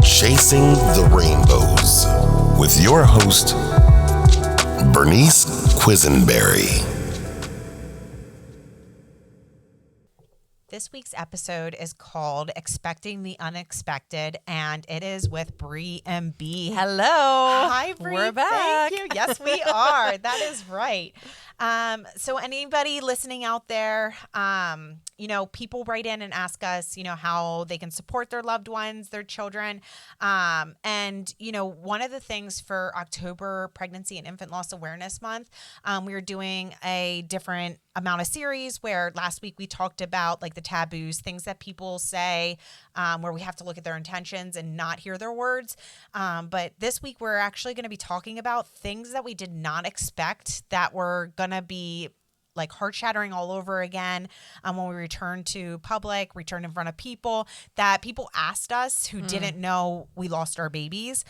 Chasing the Rainbows with your host, Bernice Quisenberry. This week's episode is called Expecting the Unexpected, and it is with Bree and B. Hello. Hi, Bree. We're back. Thank you. Yes, we are. That is right. So anybody listening out there, people write in and ask us, how they can support their loved ones, their children. And one of the things for October Pregnancy and Infant Loss Awareness Month, we were doing a different amount of series where last week we talked about like the taboos, things that people say, where we have to look at their intentions and not hear their words. But this week we're actually going to be talking about things that we did not expect that were going to be like heart shattering all over again when we return to public, return in front of people, that people asked us who didn't know we lost our babies,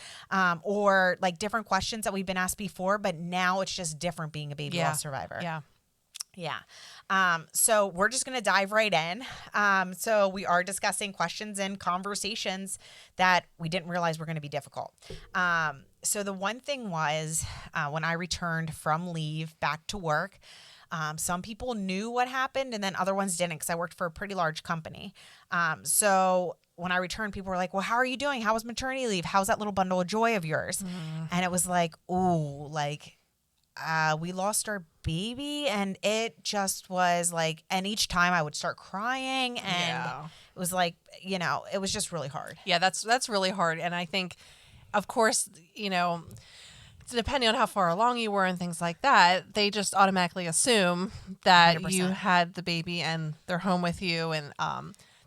or like different questions that we've been asked before, but now it's just different being a baby loss survivor. Yeah. So we're just going to dive right in. So we are discussing questions and conversations that we didn't realize were going to be difficult. So the one thing was when I returned from leave back to work, some people knew what happened and then other ones didn't because I worked for a pretty large company. So when I returned, people were like, well, how are you doing? How was maternity leave? How's that little bundle of joy of yours? And it was like, ooh, like, we lost our baby, and it just was like, and each time I would start crying, and it was like, it was just really hard. Yeah, that's really hard. And I think, of course, depending on how far along you were and things like that, they just automatically assume that 100%. you had the baby and they're home with you. And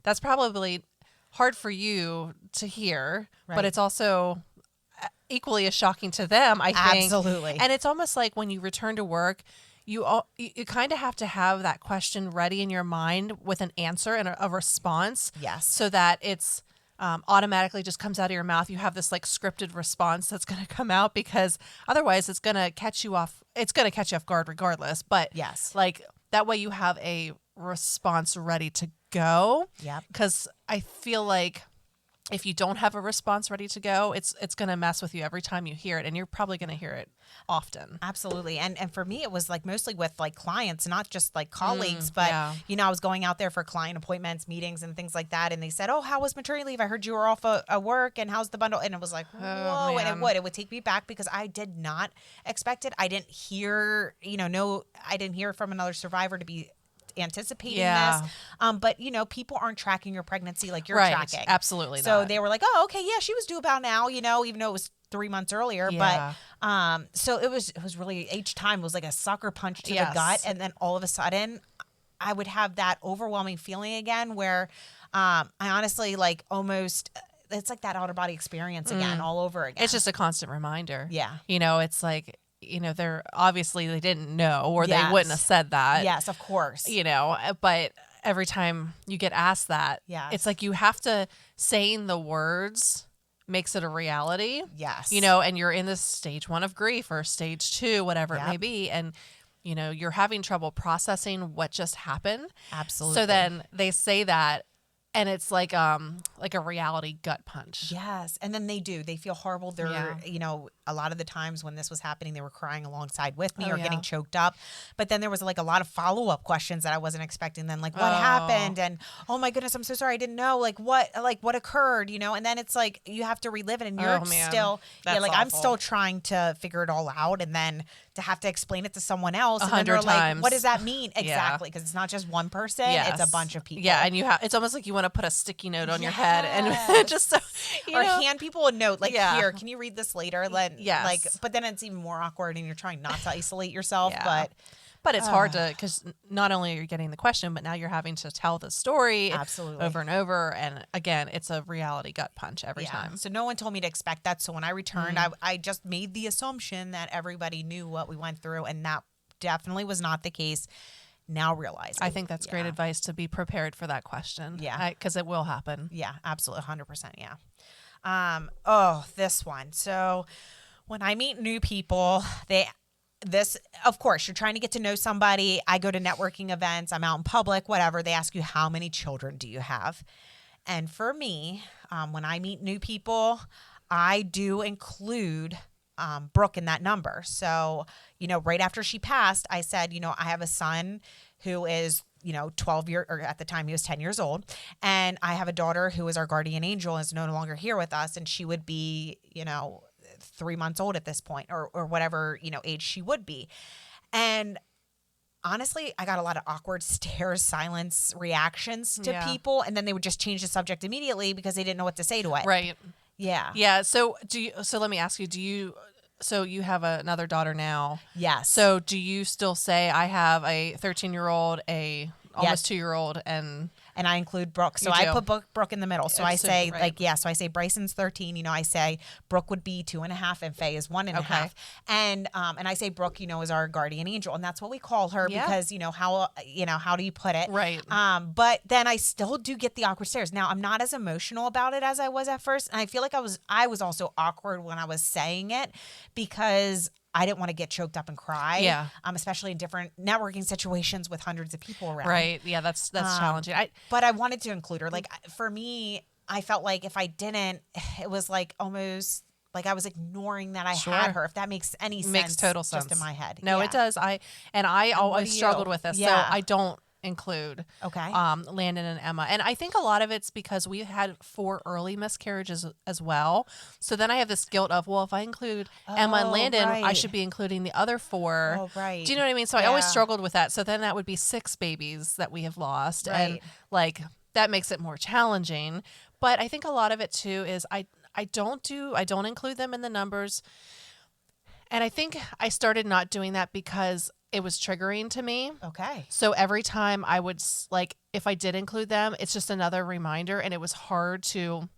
that's probably hard for you to hear, but it's also equally as shocking to them, I think. Absolutely. And it's almost like when you return to work, you kind of have to have that question ready in your mind with an answer and a response. Yes. So that it's automatically just comes out of your mouth. You have this like scripted response that's going to come out, because otherwise it's going to catch you off. It's going to catch you off guard regardless. But yes, like that way you have a response ready to go. Yeah. Because I feel like if you don't have a response ready to go, it's going to mess with you every time you hear it, and you're probably going to hear it often. Absolutely. And for me, it was like mostly with like clients, not just like colleagues, but I was going out there for client appointments, meetings and things like that. And they said, oh, how was maternity leave? I heard you were off at work, and how's the bundle? And it was like, whoa. And it would take me back because I did not expect it. I didn't hear, I didn't hear from another survivor to be anticipating this. But people aren't tracking your pregnancy like you're tracking. Absolutely. So they were like, oh, okay, yeah, she was due about now, even though it was 3 months earlier. Yeah. But so it was really, each time was like a sucker punch to the gut. And then all of a sudden I would have that overwhelming feeling again where I honestly like almost, it's like that outer body experience again, all over again. It's just a constant reminder. Yeah. It's like, they're obviously they didn't know, or they wouldn't have said that. Yes, of course. But every time you get asked that, it's like you have to, saying the words makes it a reality. Yes. And you're in this stage 1 of grief or stage 2, whatever it may be. And, you're having trouble processing what just happened. Absolutely. So then they say that, and it's like a reality gut punch. Yes. And then they feel horrible. They're, a lot of the times when this was happening, they were crying alongside with me or getting choked up. But then there was like a lot of follow-up questions that I wasn't expecting. Then like, what happened? And oh my goodness, I'm so sorry. I didn't know what occurred, and then it's like, you have to relive it, and you're still, I'm still trying to figure it all out. And then to have to explain it to someone else. 100 times. Like, what does that mean? Exactly. Because it's not just one person. Yes. It's a bunch of people. Yeah. And it's almost like you want to put a sticky note on your head and just so, or hand people a note like, here, can you read this later? But then it's even more awkward, and you're trying not to isolate yourself. But it's hard to, because not only are you getting the question, but now you're having to tell the story over and over. And again, it's a reality gut punch every time. So no one told me to expect that. So when I returned, I just made the assumption that everybody knew what we went through, and that definitely was not the case. Now realizing. I think that's great advice, to be prepared for that question. Yeah. Because it will happen. Yeah, absolutely. 100%. Yeah. This one. So when I meet new people, of course, you're trying to get to know somebody. I go to networking events. I'm out in public, whatever. They ask you, how many children do you have? And for me, when I meet new people, I do include Brooke in that number. So, right after she passed, I said, I have a son who is, or at the time he was 10 years old. And I have a daughter who is our guardian angel and is no longer here with us. And she would be, 3 months old at this point or whatever, age she would be. And honestly, I got a lot of awkward stares, silence, reactions to people. And then they would just change the subject immediately because they didn't know what to say to it. Right. Yeah. Yeah. So let me ask you, so you have another daughter now. Yes. So do you still say I have a 13-year-old, a almost 2-year-old, and I include Brooke. So You I do. put Brooke in the middle. So I So- say right. so I say Bryson's 13, I say Brooke would be 2.5 and Faye is 1.5. Okay. And I say Brooke, is our guardian angel. And that's what we call her Yeah. because, how do you put it? Right. But then I still do get the awkward stares. Now I'm not as emotional about it as I was at first. And I feel like I was also awkward when I was saying it because I didn't want to get choked up and cry. Yeah. Especially in different networking situations with hundreds of people around. right. Yeah, that's challenging. But I wanted to include her. Like for me, I felt like if I didn't, it was like almost like I was ignoring that I Sure. had her. If that makes any sense. Makes total sense. Just in my head. No, Yeah. it does. I always do you? struggled with this, Yeah. so I don't include Okay. Landon and Emma. And I think a lot of it's because we had 4 early miscarriages as well. So then I have this guilt of, well, if I include Emma and Oh, Landon, I right. should be including the other 4. Oh, right. Do you know what I mean? So I always Yeah. struggled with that. So then that would be 6 babies that we have lost. And Right. like that makes it more challenging. But I think a lot of it too is I don't include them in the numbers. And I think I started not doing that because it was triggering to me. Okay. So every time I would if I did include them, it's just another reminder, and it was hard for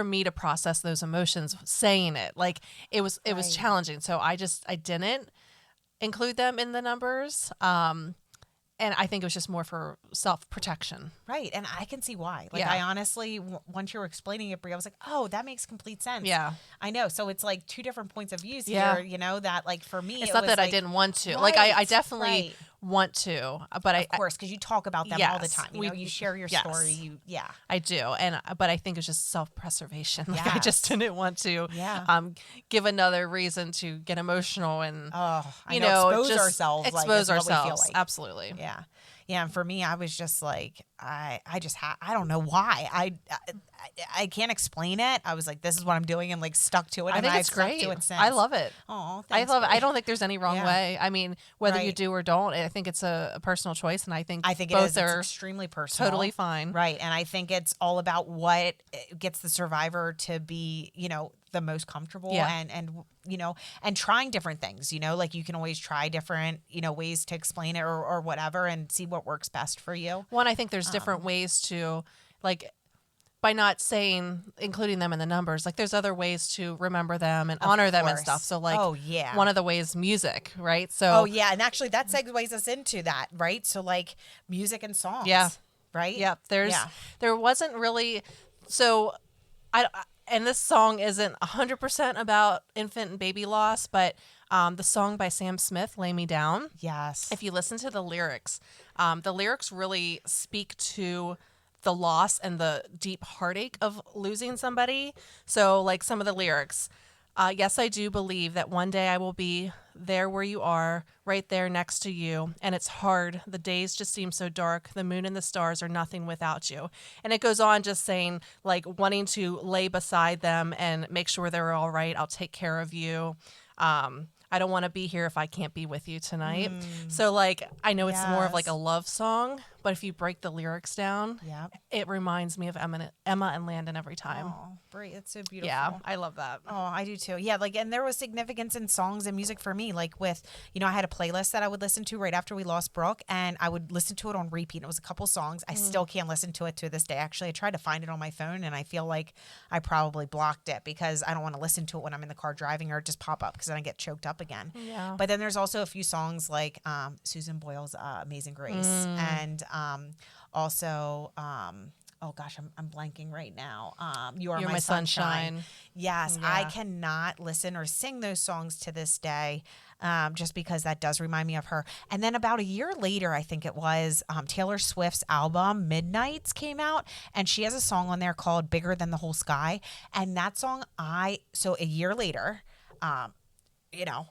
me to process those emotions saying it. Like it was Right. challenging. So I didn't include them in the numbers. And I think it was just more for self-protection. Right. And I can see why. Like Yeah. I honestly, once you were explaining it, Brie, I was like, oh, that makes complete sense. Yeah. I know. So it's like 2 different points of views Yeah. here, that like for me, It's it not was that I like, didn't want to. Like I Right, definitely right. want to, but Of course, because you talk about them all the Yes, time. we- You share your yes. story. I do, but I think it's just self-preservation. Like I just Yes. didn't want to, Yeah. give another reason to get emotional and Oh, I you know, know, expose just ourselves. expose like, is what we feel ourselves. like. Absolutely. Yeah. Yeah. And for me, I was just like, I don't know why. I can't explain it. I was like, this is what I'm doing and like stuck to it. I and think I've it's stuck great. to it since. I love it. Oh, I thanks, love it. I Brie. don't think there's any wrong Yeah. way. I mean, whether you Right. do or don't, I think it's a personal choice, and I think I think it both is. are It's extremely personal. totally fine. Right. And I think it's all about what gets the survivor to be, the most comfortable Yeah. and trying different things, like you can always try different, ways to explain it or whatever and see what works best for you. One, I think there's different ways to, like, by not including them in the numbers, like there's other ways to remember them and honor them and course. stuff. So like, Oh, yeah. one of the ways, music, right? So Oh, yeah. And actually that segues us into that, right? So like music and songs. Yeah. Right? yeah, Yeah. there wasn't really, so and this song isn't 100% about infant and baby loss, but the song by Sam Smith, Lay Me Down, Yes. if you listen to the lyrics really speak to the loss and the deep heartache of losing somebody. So like some of the lyrics, yes, I do believe that one day I will be there where you are, right there next to you. And it's hard. The days just seem so dark. The moon and the stars are nothing without you. And it goes on just saying, like, wanting to lay beside them and make sure they're all right. I'll take care of you. I don't want to be here if I can't be with you tonight. So, like, I know it's more of like a Yes. love song, but if you break the lyrics down, Yep. it reminds me of Emma and Landon every time. Oh, Brie, it's so beautiful. Yeah, I love that. Oh, I do too. Yeah, like, and there was significance in songs and music for me. Like with, I had a playlist that I would listen to right after we lost Brooke, and I would listen to it on repeat. It was a couple songs. I still can't listen to it to this day. Actually, I tried to find it on my phone, and I feel like I probably blocked it because I don't want to listen to it when I'm in the car driving or just pop up because then I get choked up again. Yeah. But then there's also a few songs like Susan Boyle's "Amazing Grace" and also oh gosh, I'm blanking right now. You Are You're My My Sunshine. Sunshine. Yes, I Yeah. cannot listen or sing those songs to this day, just because that does remind me of her. And then about a year later, I think it was, Taylor Swift's album Midnights came out, and she has a song on there called Bigger Than the Whole Sky. And that song, so a year later, you know,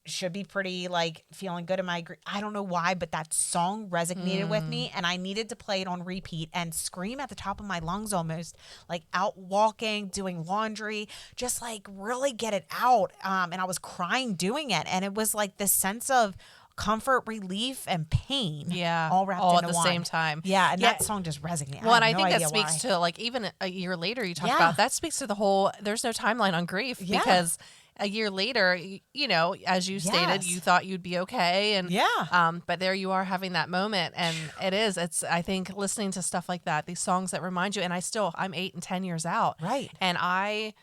should be pretty like feeling good in my I don't know why, but that song resonated with me, and I needed to play it on repeat and scream at the top of my lungs, almost like out walking, doing laundry, just like really get it out. And I was crying doing it, and it was like this sense of comfort, relief, and pain, Yeah. all wrapped all into at the one. same time. Yeah, and Yeah. that song just resonated. Well, and I I have no think that idea speaks why. to like even a year later you talk Yeah. about that speaks to the whole there's no timeline on grief Yeah. because a year later, you know, as you stated, Yes. you thought you'd be okay and Yeah. but there you are having that moment and it's I think listening to stuff like that, these songs that remind you and I'm 8 and 10 years out. Right. And I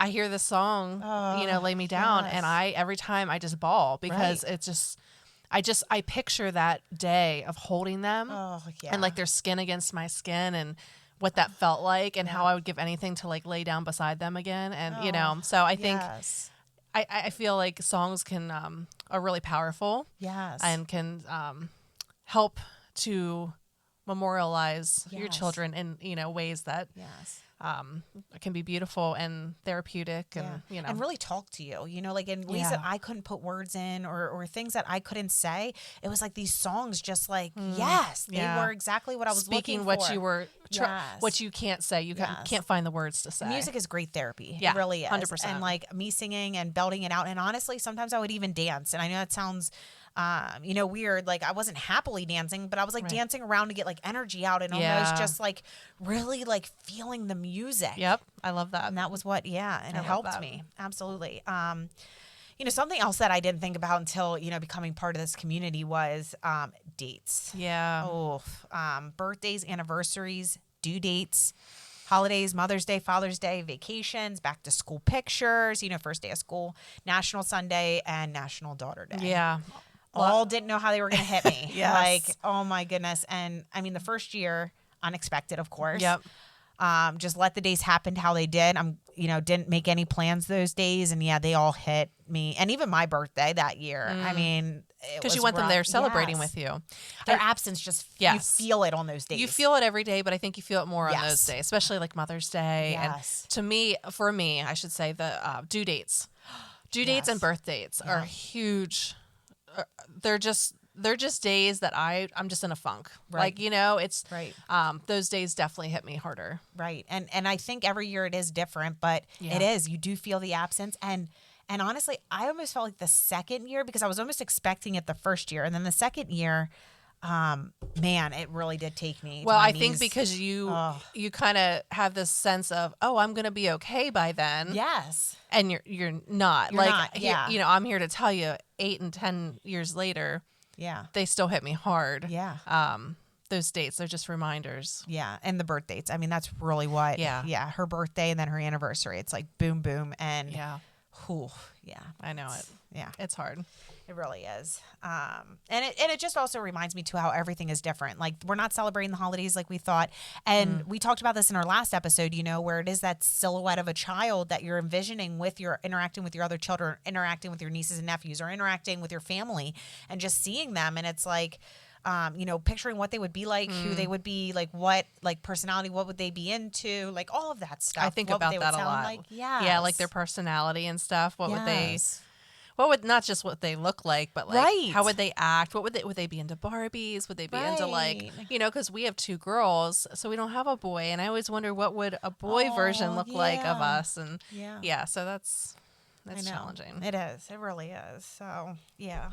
hear this song, you know, Oh, Lay Me Down yes. and every time I just bawl because Right. it's just I picture that day of holding them Oh yeah. and like their skin against my skin and what that felt like and how I would give anything to like lay down beside them again. And, you know, so I think yes. I feel like songs can are really powerful Yes. and can help to memorialize your Yes. children in, you know, ways that yes. can be beautiful and therapeutic and, you know. and really talk to you, like in ways that I couldn't put words in or things that I couldn't say. It was like these songs just like, yes, they yeah. were exactly what I was speaking looking what for. you were Yes. what you can't say. You Yes. can't find the words to say. Music is great therapy. Yeah, It really is. 100%. And like me singing and belting it out. And honestly, sometimes I would even dance. And I know that sounds, weird. Like I wasn't happily dancing, but I was like Right. dancing around to get like energy out and Yeah. almost just like really like feeling the music. Yep, I love that. And that was what, and I it love helped that. me. Absolutely. Something else that I didn't think about until, becoming part of this community was dates. Yeah. Oh, birthdays, anniversaries, due dates, holidays, Mother's Day, Father's Day, vacations, back to school pictures, first day of school, National Sunday, and National Daughter Day. Yeah. All didn't know how they were going to hit me. Yes. Like, oh my goodness. And I mean, the first year, unexpected, of course. Yep. Just let the days happen how they did. Didn't make any plans those days. And yeah, they all hit me. And even my birthday that year. I mean, Because you want them there celebrating Yes. with you. Their absence just, Yes. you feel it on those days. You feel it every day, but I think you feel it more on Yes. those days, especially like Mother's Day. Yes. And for me, I should say the due dates. Due dates Yes. and birth dates are huge. They're just days that I'm just in a funk. Right. Like, it's Right. those days definitely hit me harder. Right. And I think every year it is different, but Yeah. it is. You do feel the absence. And honestly, I almost felt like the second year, because I was almost expecting it the first year. And then the second year, man, it really did take me. to Well, my I think knees. because you Ugh. kind of have this sense of, oh, I'm going to be okay by then. Yes. And you're not. You're like not, yeah. I'm here to tell you 8 and 10 years later, Yeah. they still hit me hard. Yeah. Those dates, they're just reminders. Yeah. And the birth dates. I mean, that's really what. Yeah. Yeah. Her birthday and then her anniversary. It's like boom, boom. And Yeah, whew, yeah. I know it. Yeah. It's hard. It really is. And it just also reminds me too how everything is different. Like we're not celebrating the holidays like we thought. And we talked about this in our last episode, where it is that silhouette of a child that you're envisioning with your interacting with your other children, interacting with your nieces and nephews, or interacting with your family and just seeing them. And it's like, picturing what they would be like, who they would be, like what, like personality, what would they be into, like all of that stuff. I think what about they would that a sound lot. Like. Yeah. Yeah, like their personality and stuff. What would they? Yes. What would not just what they look like, but like Right. how would they act? What would they be into Barbies? Would they be into like Right. because we have 2 girls, so we don't have a boy, and I always wonder what would a boy version look like of yeah. us, and Yeah. so that's I know. challenging. It is. It really is. So, yeah.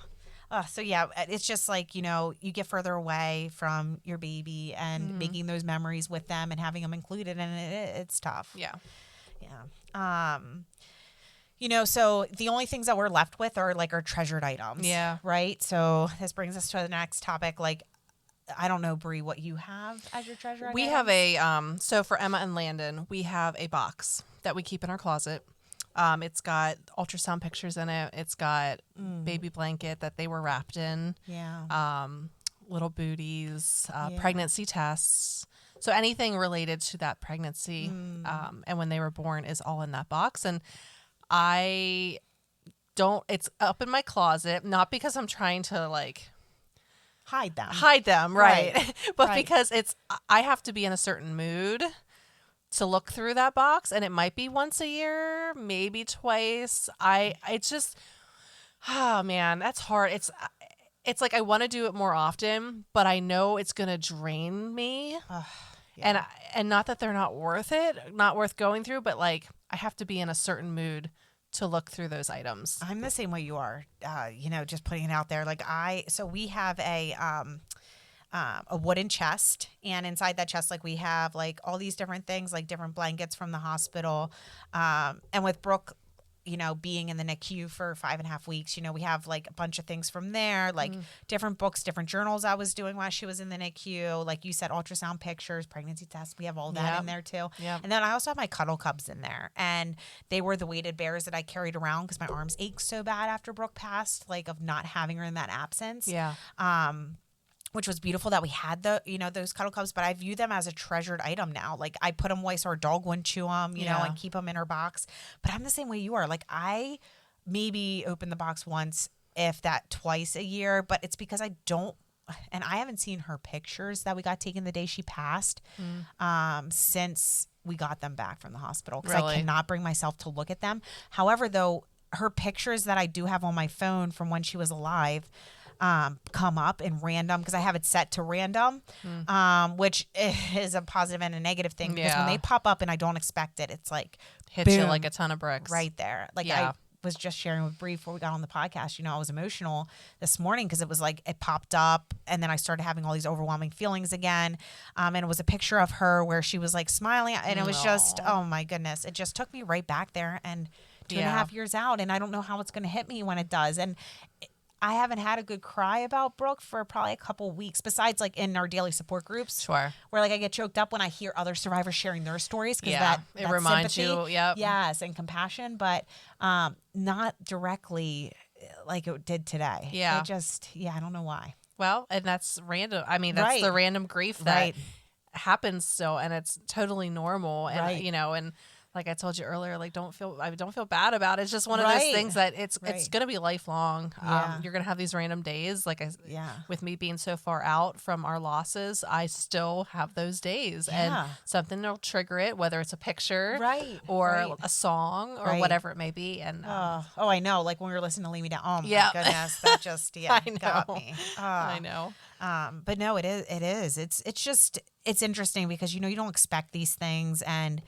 It's just like, you get further away from your baby and making those memories with them and having them included, and it's tough. Yeah. Yeah. So the only things that we're left with are like our treasured items. Yeah. Right. So this brings us to the next topic. Like, I don't know, Bree, what you have as your treasure We items? have a so for Emma and Landon, we have a box that we keep in our closet. It's got ultrasound pictures in it. It's got baby blanket that they were wrapped in. Yeah. Little booties, Yeah. pregnancy tests, So anything related to that pregnancy and when they were born is all in that box. And I don't, it's up in my closet, not because I'm trying to like Hide them. right? But Right. because I have to be in a certain mood to look through that box, and it might be once a year, maybe twice. It's just, oh man, that's hard. It's like I want to do it more often, but I know it's going to drain me. And not that they're not worth it, not worth going through, but like I have to be in a certain mood to look through those items. I'm the same way you are. Just putting it out there. Like so we have a wooden chest, and inside that chest, like we have like all these different things, like different blankets from the hospital. And with Brooke, being in the NICU for 5.5 weeks, we have like a bunch of things from there, like different books, different journals I was doing while she was in the NICU. Like you said, ultrasound pictures, pregnancy tests. We have all that in there too. Yep. And then I also have my cuddle cubs in there, and they were the weighted bears that I carried around because my arms ached so bad after Brooke passed, like of not having her in that absence. Yeah. Which was beautiful that we had those cuddle cubs, but I view them as a treasured item now. Like I put them away so our dog wouldn't chew them, and keep them in her box. But I'm the same way you are. Like I maybe open the box once, if that twice a year, but it's because I don't, and I haven't seen her pictures that we got taken the day she passed, since we got them back from the hospital, because I Really? cannot bring myself to look at them. However, though, her pictures that I do have on my phone from when she was alive, come up in random, because I have it set to random, which is a positive and a negative thing, because when Yeah. they pop up and I don't expect it, it's like Hits you boom, like a ton of bricks. right there. Like Yeah. I was just sharing with Bree before we got on the podcast, I was emotional this morning because it was like it popped up, and then I started having all these overwhelming feelings again. And it was a picture of her where she was like smiling, and it was just, oh my goodness, it just took me right back there, and 2.5 years out, and I don't know how it's going to hit me when it does. And I haven't had a good cry about Brooke for probably a couple weeks, besides like in our daily support groups. Sure. Where like I get choked up when I hear other survivors sharing their stories, because Yeah, that it reminds sympathy, you, yep. yes, and compassion, but not directly like it did today. Yeah. It just, I don't know why. Well, and that's random. I mean, that's Right. the random grief that Right. happens still, and it's totally normal. And Right. and like I told you earlier, like don't feel bad about it. It's just one of those Right. things that it's Right. gonna be lifelong. Yeah. You're gonna have these random days. Like Yeah. with me being so far out from our losses, I still have those days, Yeah. and something will trigger it, whether it's a picture, Right, or right. a song, or Right. whatever it may be. And Oh, I know. Like when we were listening to Lay Me Down. Oh my Yeah. goodness, that just I got know. me. I know. But no, it is. It's just, it's interesting because, you don't expect these things, and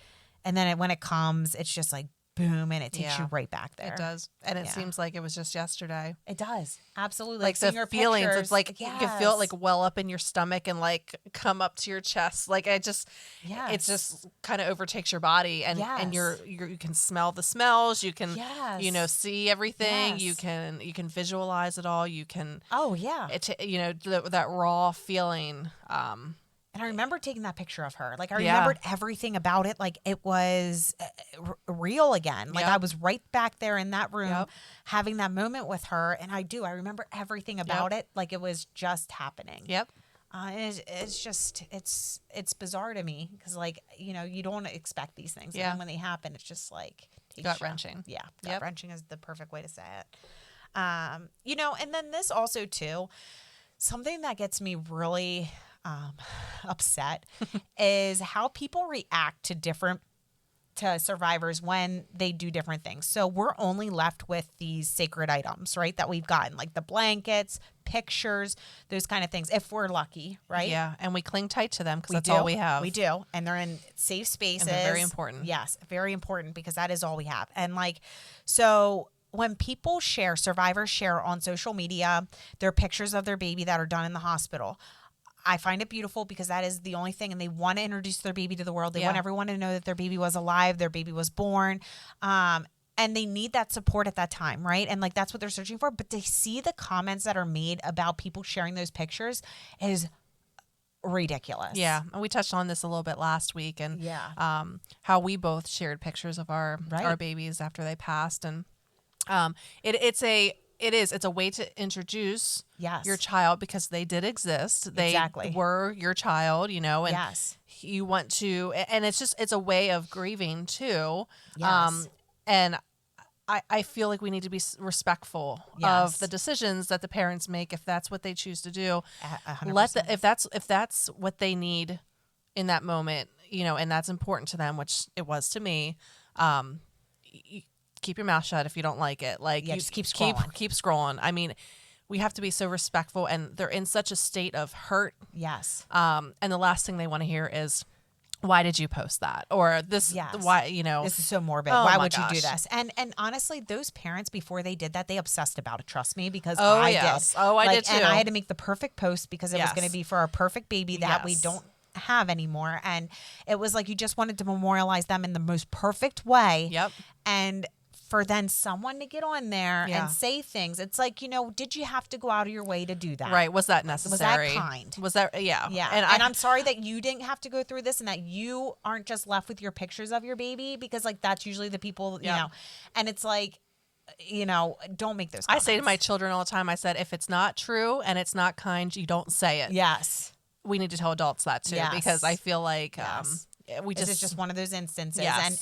then when it comes, it's just like boom, and it takes you Yeah. right back there. It does, and it Yeah. seems like it was just yesterday. It does. Absolutely. Like seeing the your feelings, pictures, it's like you can feel it like yes. well up in your stomach and like come up to your chest. Like it just Yes. kind of overtakes your body, and Yes. you can smell the smells. You can Yes. see everything. You Yes. can visualize it all. You can Oh yeah. that raw feeling. And I remember taking that picture of her. Like I Yeah. remembered everything about it. Like it was real again. Like Yep. I was right back there in that room Yep. having that moment with her. And I remember everything about it. Like it was just happening. Yep. And it's just, it's bizarre to me because like, you don't expect these things. Yeah. And when they happen, it's just like takes Gut-wrenching. you. Yeah. Yep. Gut-wrenching is the perfect way to say it. And then this also too, something that gets me really upset is how people react to survivors when they do different things. So we're only left with these sacred items, right? That we've gotten, like the blankets, pictures, those kind of things, if we're lucky, right? Yeah, and we cling tight to them because We that's do. all we have. We do. And they're in safe spaces. And they're very important. Yes, very important because that is all we have. And so when people survivors share on social media, their pictures of their baby that are done in the hospital, I find it beautiful because that is the only thing. And they want to introduce their baby to the world. They want everyone to know that their baby was alive, their baby was born. And they need that support at that time, right? And that's what they're searching for. But to see the comments that are made about people sharing those pictures is ridiculous. Yeah, and we touched on this a little bit last week, and how we both shared pictures of our Right. babies after they passed, and it's a It is. It's a way to introduce Yes. your child because they did exist. They Exactly. were your child, and Yes. you want to, and it's a way of grieving too. Yes. And I feel like we need to be respectful Yes. of the decisions that the parents make if that's what they choose to do. 100%. If that's what they need in that moment, and that's important to them, which it was to me. Keep your mouth shut if you don't like it. Like, Yeah, you just keep scrolling. Keep scrolling. I mean, we have to be so respectful, and they're in such a state of hurt. Yes. And the last thing they want to hear is, "Why did you post that?" Or this. Yes. Why? This is so morbid. Oh Why my would you do gosh. this? And honestly, those parents before they did that, they obsessed about it. Trust me, because Oh, I yes. did. Oh, I did And too. I had to make the perfect post because it was Yes. going to be for our perfect baby that we Yes. don't have anymore. And it was like you just wanted to memorialize them in the most perfect way. Yep. And for then someone to get on there Yeah. and say things, it's like, did you have to go out of your way to do that? Right. Was that necessary? kind? Was that? Yeah. Yeah. And I'm sorry that you didn't have to go through this and that you aren't just left with your pictures of your baby, because like that's usually the people, Yeah. and it's like, don't make those I comments. say to my children all the time, I said, if it's not true and it's not kind, you don't say it. Yes. We need to tell adults that too, Yes. because I feel like Yes. we This is just one of those instances. Yes.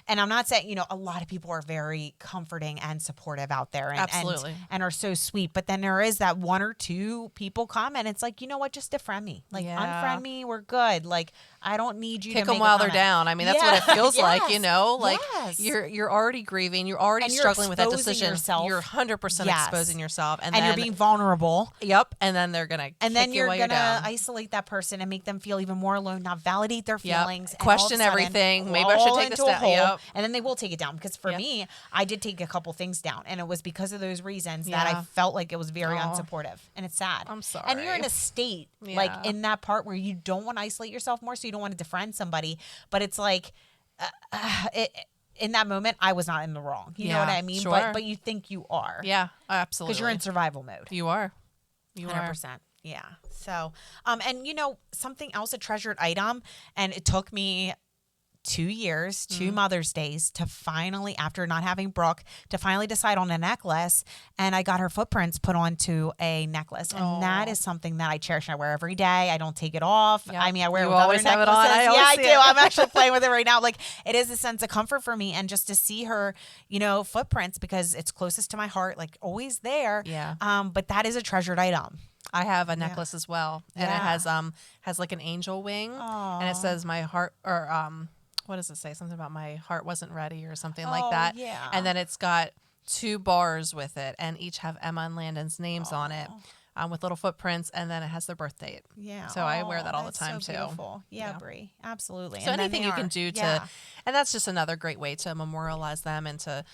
And I'm not saying, a lot of people are very comforting and supportive out there and, Absolutely. and are so sweet. But then there is that one or two people comment. It's like, you know what? Just defriend me. Like, Yeah. unfriend me. We're good. Like, I don't need you kick to them make while a they're comment. down. I mean, that's what it Yeah. feels like, Yes. like Yes. you're already grieving. You're already And you're struggling with that exposing decision. yourself. You're 100% Yes. exposing yourself. And And then, you're being vulnerable. yep. And then they're going to And kick then you you're while going to down. isolate that person and make them feel even more alone, not validate their Yep. feelings. And Question all of a sudden, everything. Maybe I should fall take this into a down. hole, Yep. And then they will take it down. Because for Yep. me, I did take a couple things down. And it was because of those reasons that I Yeah. felt like it was very Aw. unsupportive. And it's sad. I'm And you're in sorry. a state, Yeah. like in that part where you don't want to isolate yourself more. So you don't want to defriend somebody. But it's like, in that moment, I was not in the wrong. You know what Yeah, I mean? sure. But you think you are. Yeah, absolutely. Because you're in survival mode. You are. You 100%. Yeah. So, and something else, a treasured item, and it took me 2 years, 2 Mother's Days to finally, after not having Brooke, to finally decide on a necklace. And I got her footprints put onto a necklace. And that is something that I cherish. I wear every day. I don't take it off. Yeah. I mean, I wear it You with other always have it necklaces. on. I always Yeah, I see do. it. I'm actually playing with it right now. Like, it is a sense of comfort for me. And just to see her, footprints, because it's closest to my heart, like always there. Yeah. But that is a treasured item. I have a necklace as well, and it Yeah. has like an angel wing, Aw. and it says my heart, or what does it say? Something about my heart wasn't ready or something like Oh, that. yeah. And then it's got 2 bars with it, and each have Emma and Landon's names on it, with little footprints, and then it has their birth date. Yeah. So I wear Aw, that all the that's time so too. Beautiful. Yeah, Yeah. Brie. Absolutely. So And then anything they you can are- do to, yeah. and that's just another great way to memorialize them and to,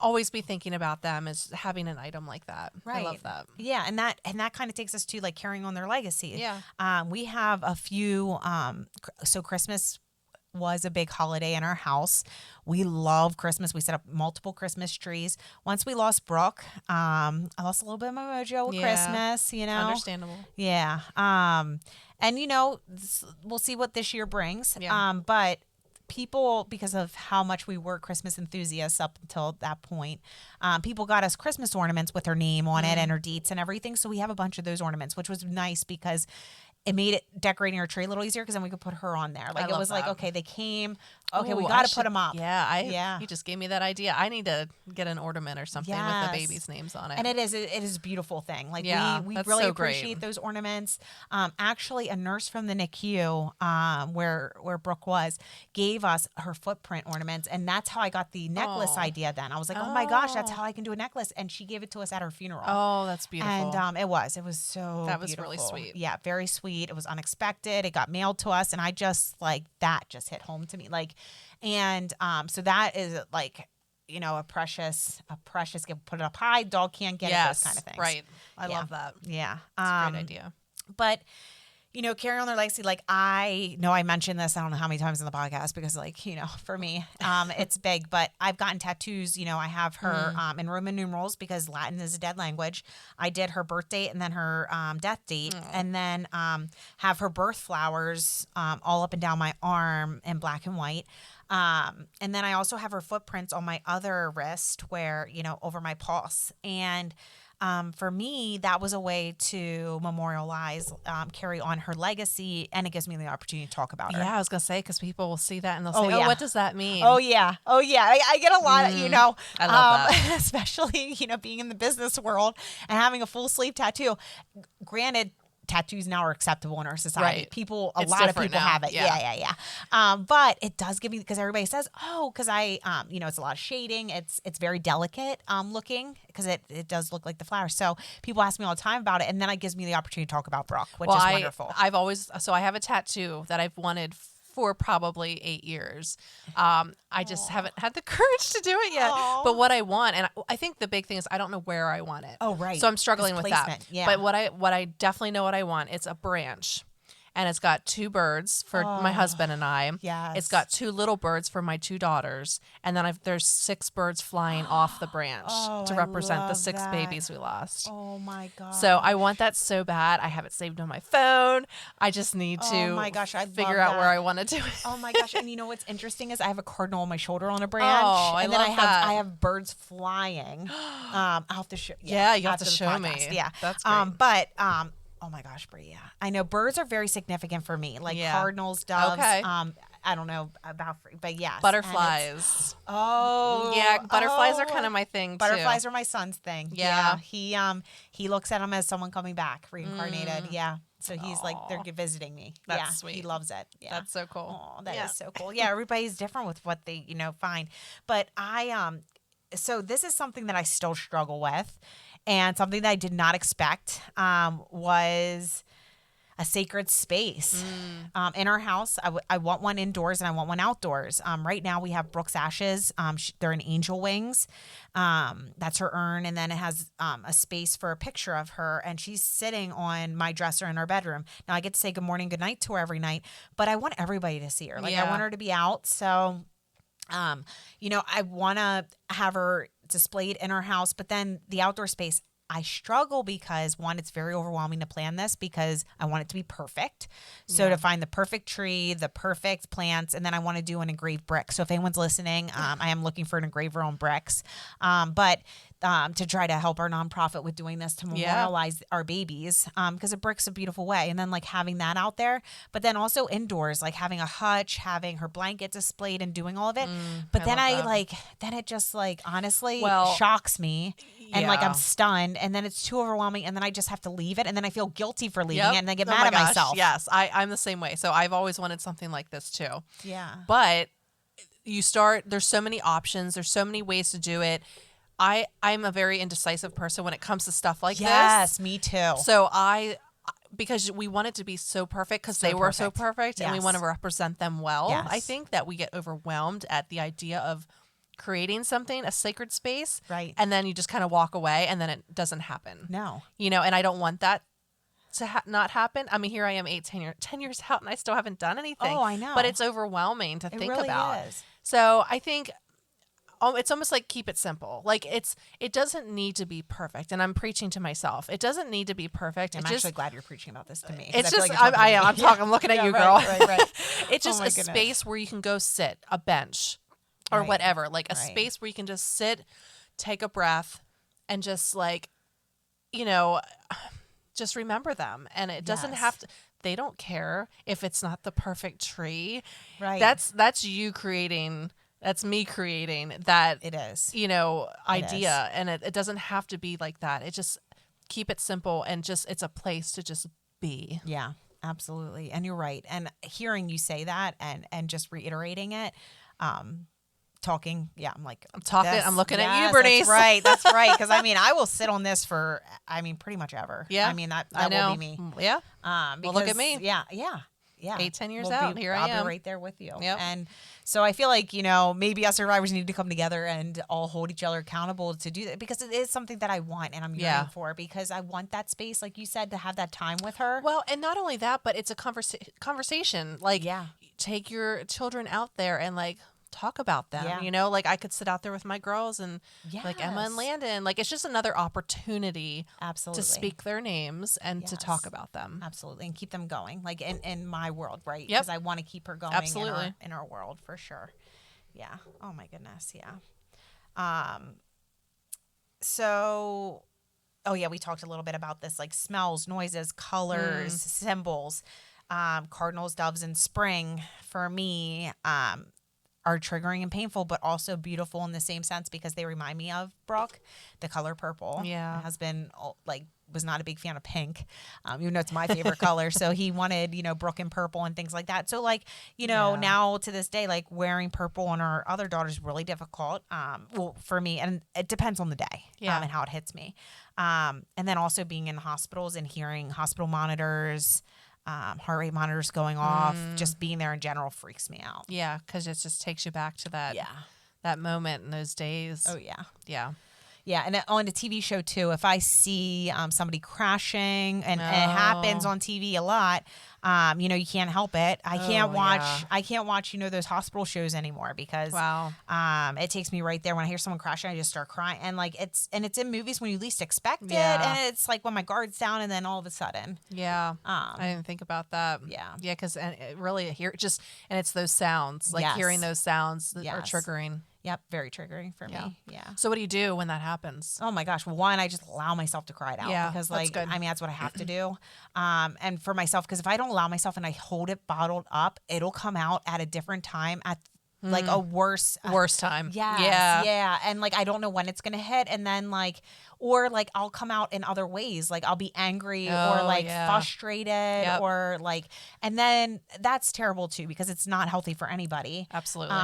always be thinking about them as having an item like that. Right. I love that. Yeah, and that kind of takes us to like carrying on their legacy. Yeah. We have a few. So Christmas was a big holiday in our house. We love Christmas. We set up multiple Christmas trees. Once we lost Brooke, I lost a little bit of my mojo with Yeah. Christmas. Understandable. Yeah. And we'll see what this year brings. Yeah. But people, because of how much we were Christmas enthusiasts up until that point, people got us Christmas ornaments with her name on it and her deets and everything. So we have a bunch of those ornaments, which was nice because it made it decorating our tree a little easier because then we could put her on there. Like it love was like, that. okay, they came. Okay, we Ooh, got I to put should- them up. Yeah, you just gave me that idea. I need to get an ornament or something with Yes. the baby's names on it. And it is a beautiful thing. Like Yeah, we that's really so great. appreciate those ornaments. Actually, a nurse from the NICU, where Brooke was, gave us her footprint ornaments, and that's how I got the necklace Oh. idea. Then I was like, oh my gosh, that's how I can do a necklace, and she gave it to us at her funeral. Oh, that's beautiful. And it was so That was really beautiful. sweet. Yeah, very sweet. It was unexpected. It got mailed to us, and I just that just hit home to me. And so that is a precious gift. Put it up high, dog can't get it. Those kind of things. Right. I Yeah. love that. Yeah. It's a great idea. But carry on their legacy. Like, I know I mentioned this, I don't know how many times in the podcast, because like, for me, it's big, but I've gotten tattoos. I have her in Roman numerals because Latin is a dead language. I did her birth date and then her death date, and then have her birth flowers all up and down my arm in black and white. And then I also have her footprints on my other wrist where, over my pulse. And for me, that was a way to memorialize, carry on her legacy, and it gives me the opportunity to talk about her. Yeah, I was going to say, because people will see that and they'll say, what does that mean? Oh, yeah. I get a lot, I love that. especially, being in the business world and having a full sleeve tattoo. Granted, tattoos now are acceptable in our society. Right. A lot of people have it. Yeah. But it does give me, because everybody says, because I, it's a lot of shading. It's very delicate looking, because it does look like the flowers. So people ask me all the time about it, and then it gives me the opportunity to talk about Brooke, which is wonderful. I have a tattoo that I've wanted for probably 8 years. I just haven't had the courage to do it yet. Aww. But what I want, and I think the big thing is I don't know where I want it. Oh, right. So I'm struggling with that. Placement, yeah. But what I definitely know what I want. It's a branch. And it's got 2 birds for my husband and I. Yes. It's got 2 little birds for my 2 daughters. And then there's 6 birds flying off the branch to represent the 6 babies we lost. Oh, my God. So I want that so bad. I have it saved on my phone. I just need to I figure out where I want to do it. Oh, my gosh. And what's interesting is I have a cardinal on my shoulder on a branch. Oh, and then that. I have birds flying. I'll have to show you. Yeah, you have after to the show podcast. me. Yeah. That's great. Oh my gosh, Brie, yeah. I know birds are very significant for me, like Yeah. cardinals, doves. Okay. I don't know about, but yes. Butterflies. Yeah, butterflies are kind of my thing too. Butterflies are my son's thing. Yeah. He looks at them as someone coming back, reincarnated. Yeah. So he's like, they're Aw. visiting me. That's yeah, sweet. He loves it. Yeah. That's so cool. Oh, that is Yeah. so cool. Yeah, everybody's different with what they, find. But so this is something that I still struggle with, and something that I did not expect was a sacred space in our house. I want one indoors and I want one outdoors. Right now we have Brooke's ashes. They're in angel wings. That's her urn. And then it has a space for a picture of her. And she's sitting on my dresser in our bedroom. Now I get to say good morning, good night to her every night, but I want everybody to see her. Like, I Yeah. want her to be out. So, I want to have her displayed in our house, but then the outdoor space, I struggle because, one, it's very overwhelming to plan this because I want it to be perfect. So to find the perfect tree, the perfect plants, and then I want to do an engraved brick. So if anyone's listening, I am looking for an engraver on bricks. But to try to help our nonprofit with doing this to memorialize our babies, because a brick's a beautiful way. And then like having that out there, but then also indoors, like having a hutch, having her blanket displayed and doing all of it. But then then it just like honestly shocks me. And like I'm stunned, and then it's too overwhelming, and then I just have to leave it, and then I feel guilty for leaving it, and then I get mad at myself. Yes, I'm the same way. So I've always wanted something like this too. Yeah. But there's so many options, there's so many ways to do it. I'm a very indecisive person when it comes to stuff like this. Yes, me too. So because we want it to be so perfect because they were so perfect, and we want to represent them well. Yes. I think that we get overwhelmed at the idea of creating something, a sacred space, Right. and then you just kind of walk away, and then it doesn't happen. No. And I don't want that to not happen. I mean, here I am 10 years out, and I still haven't done anything. Oh, I know. But it's overwhelming to It think really about. is. So I think it's almost like keep it simple. Like it doesn't need to be perfect. And I'm preaching to myself. It doesn't need to be perfect. I'm actually glad you're preaching about this to me. 'cause It's I feel just, like you're talking to me. I'm looking at you, right, girl. Right. It's just Oh my a goodness. space where you can go sit, a bench or Right. whatever, like a Right. space where you can just sit, take a breath, and just like, just remember them. And it doesn't Yes. have to, they don't care if it's not the perfect tree. Right. That's you creating, that's me creating that, It is. idea. And it doesn't have to be like that. It just keep it simple and it's a place to just be. Yeah, absolutely. And you're right. And hearing you say that and just reiterating it, talking, I'm like, I'm talking, this- I'm looking at you, yes, Bernice. That's right. Because I will sit on this for, pretty much ever. Yeah. I mean, that I know. will be me. Yeah. Because, Well, look at me. Yeah. yeah, 8-10 years we'll out, be, here I'll I am. be right there with you. Yep. And so I feel like, maybe us survivors need to come together and all hold each other accountable to do that, because it is something that I want and I'm yearning for, because I want that space, like you said, to have that time with her. Well, and not only that, but it's a conversation. Like, take your children out there and like talk about them. Yeah. Like I could sit out there with my girls and like Emma and Yes. Landon. Like it's just another opportunity Absolutely. to speak their names and to talk Yes. about them. Absolutely. And keep them going, like in my world, right? Yep. Because I want to keep her going Absolutely. in our world, for sure. Yeah. Oh my goodness. Yeah. So, oh yeah, we talked a little bit about this, like smells, noises, colors, symbols, cardinals, doves, and spring for me, are triggering and painful, but also beautiful in the same sense, because they remind me of Brooke, the color purple. Yeah. My husband was not a big fan of pink, even though it's my favorite color. So he wanted, Brooke in purple and things like that. So like, now to this day, like wearing purple on our other daughter is really difficult. Well, for me, and it depends on the day, and how it hits me. And then also being in hospitals and hearing hospital monitors, heart rate monitors going off, just being there in general freaks me out. Yeah, because it just takes you back to that moment in those days. Oh yeah. Yeah. Yeah, and on a TV show too, if I see somebody crashing, and it happens on TV a lot, you can't help it. I can't watch. yeah. I can't watch. Those hospital shows anymore, because it takes me right there. When I hear someone crashing, I just start crying, and it's in movies when you least expect it, and it's like when my guard's down, and then all of a sudden. Yeah. I didn't think about that. Yeah. Yeah, because it really it's those sounds, like hearing those sounds that are triggering. Yep, very triggering for me. Yeah. So what do you do when that happens? Oh my gosh. Well, one, I just allow myself to cry it out, because that's good. that's what I have to do. And for myself, because if I don't allow myself and I hold it bottled up, it'll come out at a different time, at like a worse time. Yeah. Yeah. And I don't know when it's going to hit. And then or I'll come out in other ways. Like I'll be angry or frustrated or and then that's terrible too, because it's not healthy for anybody. Absolutely.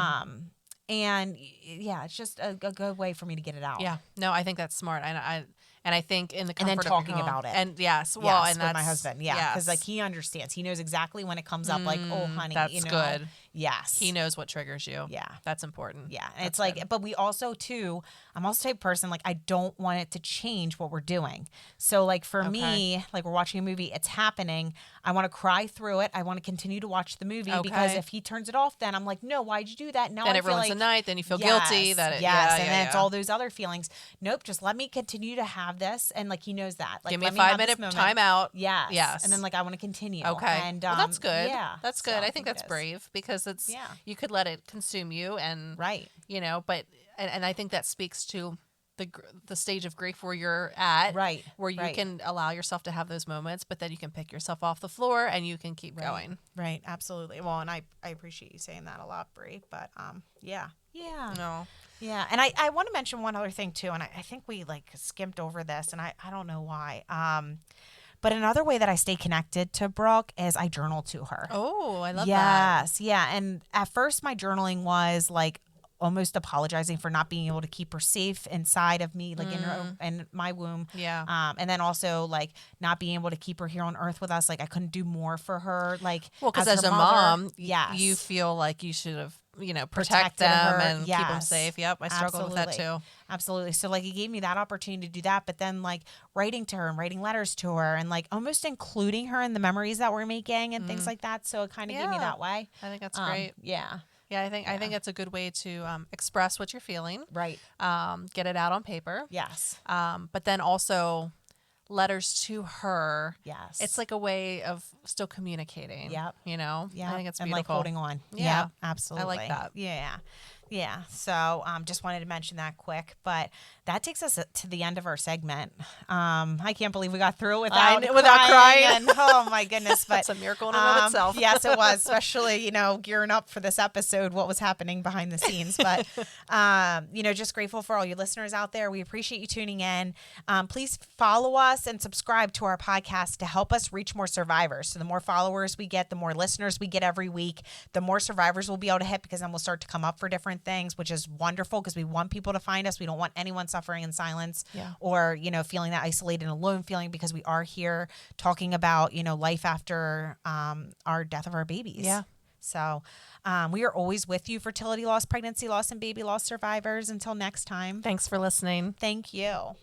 And yeah, it's just a good way for me to get it out. Yeah. No, I think that's smart. And I think in the comfort and then talking of your home, about it. And yes, well, yes, and with that's my husband. Yeah. Because he understands. He knows exactly when it comes up, oh honey, that's good. Yes. He knows what triggers you. Yeah. That's important. Yeah. And it's good. But we also too, I'm also the type of person, I don't want it to change what we're doing. So for me, we're watching a movie, it's happening. I want to cry through it. I want to continue to watch the movie, because if he turns it off, then I'm like, no, why'd you do that? Now then I it feel ruins the night. Then you feel yes, guilty that it, yes. And then it's all those other feelings. Nope. Just let me continue to have this. And he knows that. Give me a 5-minute timeout. Yes. Yes. And then I want to continue. Okay. And well, that's good. Yeah. That's good. So I think that's brave, because it's you could let it consume you, and right. But and I think that speaks to the stage of grief where you're at, right? Where you can allow yourself to have those moments, but then you can pick yourself off the floor and you can keep going. Right. Absolutely. Well, and I appreciate you saying that a lot, Brie. But yeah. No. Yeah. And I want to mention one other thing too, and I think we skimped over this, and I don't know why. But another way that I stay connected to Brooke is I journal to her. Oh, I love that. Yes. Yeah. And at first my journaling was almost apologizing for not being able to keep her safe inside of me, in my womb. Yeah. And then also not being able to keep her here on earth with us. I couldn't do more for her. Well, because as her a mother. mom, yes. you feel like you should have, protect them and keep them Yes. safe. Yep. I struggle with that too. Absolutely. So it gave me that opportunity to do that, but then writing to her and writing letters to her and almost including her in the memories that we're making and things like that. So it kind of gave me that way. I think that's great. Yeah. Yeah, I think it's a good way to express what you're feeling. Right. Get it out on paper. Yes. But then also letters to her. Yes. It's a way of still communicating. Yep. Yeah. I think it's beautiful. And holding on. Yeah. Yep, absolutely. I like that. Yeah. Yeah. So just wanted to mention that quick, but that takes us to the end of our segment. I can't believe we got through without crying. And, oh my goodness. But that's a miracle in and of itself. Yes, it was, especially, gearing up for this episode, what was happening behind the scenes. But, just grateful for all you listeners out there. We appreciate you tuning in. Please follow us and subscribe to our podcast to help us reach more survivors. So the more followers we get, the more listeners we get every week, the more survivors we'll be able to hit, because then we'll start to come up for different things, which is wonderful because we want people to find us. We don't want anyone suffering in silence or, feeling that isolated and alone feeling, because we are here talking about, life after our death of our babies. Yeah. So we are always with you, fertility loss, pregnancy loss, and baby loss survivors. Until next time. Thanks for listening. Thank you.